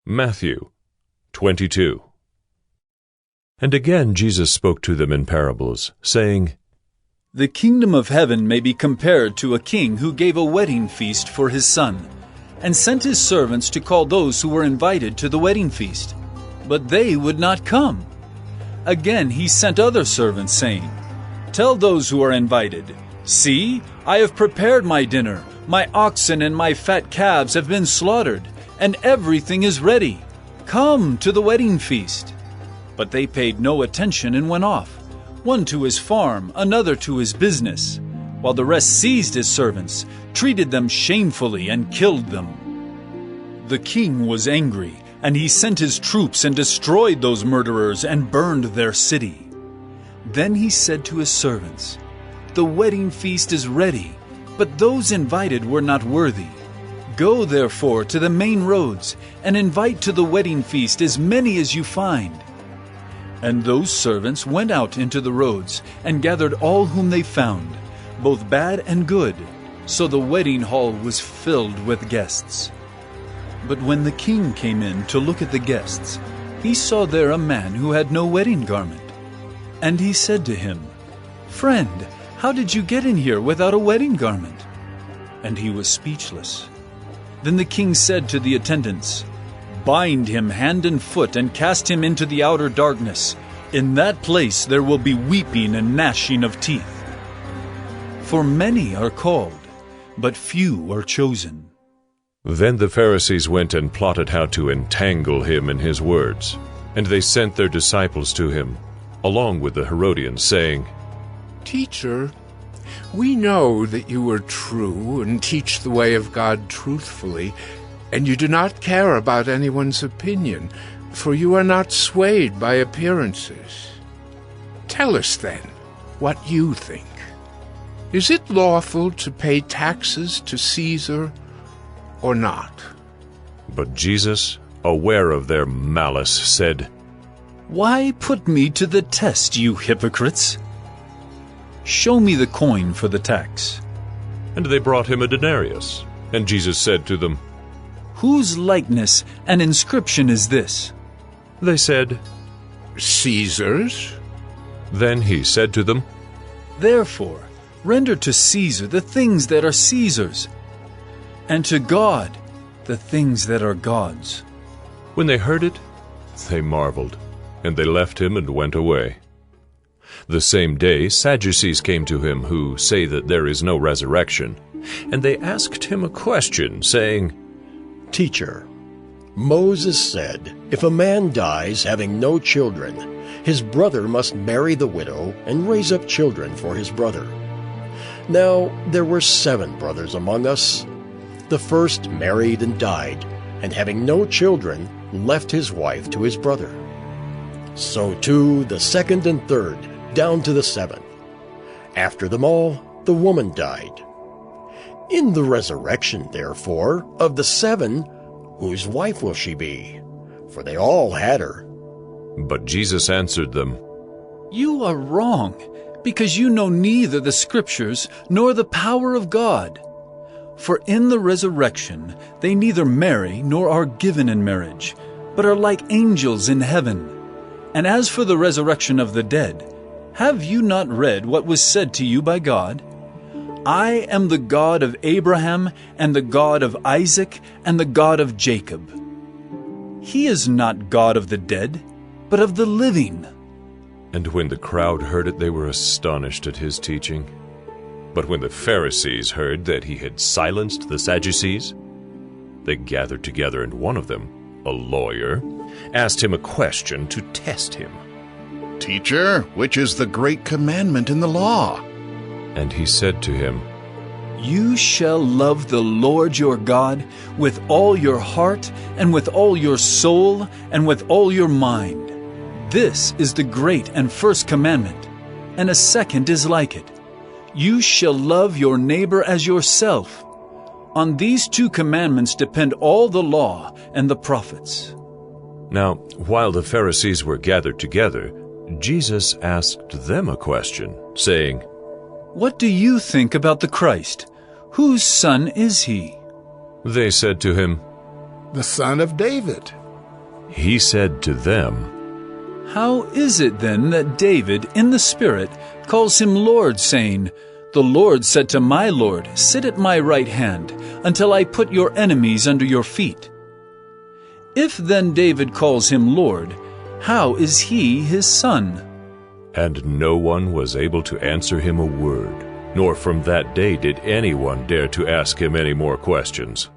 Matthew 22. And again Jesus spoke to them in parables, saying, The kingdom of heaven may be compared to a king who gave a wedding feast for his son, and sent his servants to call those who were invited to the wedding feast. But they would not come. Again he sent other servants, saying, Tell those who are invited, See, I have prepared my dinner. My oxen and my fat calves have been slaughtered, and everything is ready. Come to the wedding feast. But they paid no attention and went off, one to his farm, another to his business, while the rest seized his servants, treated them shamefully, and killed them. The king was angry, and he sent his troops and destroyed those murderers and burned their city. Then he said to his servants, The wedding feast is ready, but those invited were not worthy. Go therefore to the main roads, and invite to the wedding feast as many as you find. And those servants went out into the roads, and gathered all whom they found, both bad and good, so the wedding hall was filled with guests. But when the king came in to look at the guests, he saw there a man who had no wedding garment. And he said to him, Friend, how did you get in here without a wedding garment? And he was speechless. Then the king said to the attendants, Bind him hand and foot and cast him into the outer darkness. In that place there will be weeping and gnashing of teeth. For many are called, but few are chosen. Then the Pharisees went and plotted how to entangle him in his words. And they sent their disciples to him, along with the Herodians, saying, Teacher, we know that you are true and teach the way of God truthfully, and you do not care about anyone's opinion, for you are not swayed by appearances. Tell us, then, what you think. Is it lawful to pay taxes to Caesar or not? But Jesus, aware of their malice, said, Why put me to the test, you hypocrites? Show me the coin for the tax. And they brought him a denarius. And Jesus said to them, Whose likeness and inscription is this? They said, Caesar's. Then he said to them, Therefore, render to Caesar the things that are Caesar's, and to God the things that are God's. When they heard it, they marveled, and they left him and went away. The same day Sadducees came to him, who say that there is no resurrection. And they asked him a question, saying, Teacher, Moses said, if a man dies having no children, his brother must marry the widow and raise up children for his brother. Now there were 7 brothers among us. The first married and died, and having no children, left his wife to his brother. So too the second and third, down to the 7th. After them all, the woman died. In the resurrection, therefore, of the 7, whose wife will she be? For they all had her. But Jesus answered them, You are wrong, because you know neither the Scriptures nor the power of God. For in the resurrection they neither marry nor are given in marriage, but are like angels in heaven. And as for the resurrection of the dead, have you not read what was said to you by God? I am the God of Abraham, and the God of Isaac, and the God of Jacob. He is not God of the dead, but of the living. And when the crowd heard it, they were astonished at his teaching. But when the Pharisees heard that he had silenced the Sadducees, they gathered together, and one of them, a lawyer, asked him a question to test him. Teacher, which is the Great Commandment in the law? And he said to him, You shall love the Lord your God with all your heart, and with all your soul, and with all your mind. This is the great and first commandment, and a second is like it. You shall love your neighbor as yourself. On these 2 commandments depend all the law and the prophets. Now, while the Pharisees were gathered together, Jesus asked them a question, saying, What do you think about the Christ? Whose son is he? They said to him, The son of David. He said to them, "How is it then that David, in the Spirit, calls him Lord, saying, 'The Lord said to my Lord, Sit at my right hand, until I put your enemies under your feet'? If then David calls him Lord, how is he his son?" And no one was able to answer him a word, nor from that day did anyone dare to ask him any more questions.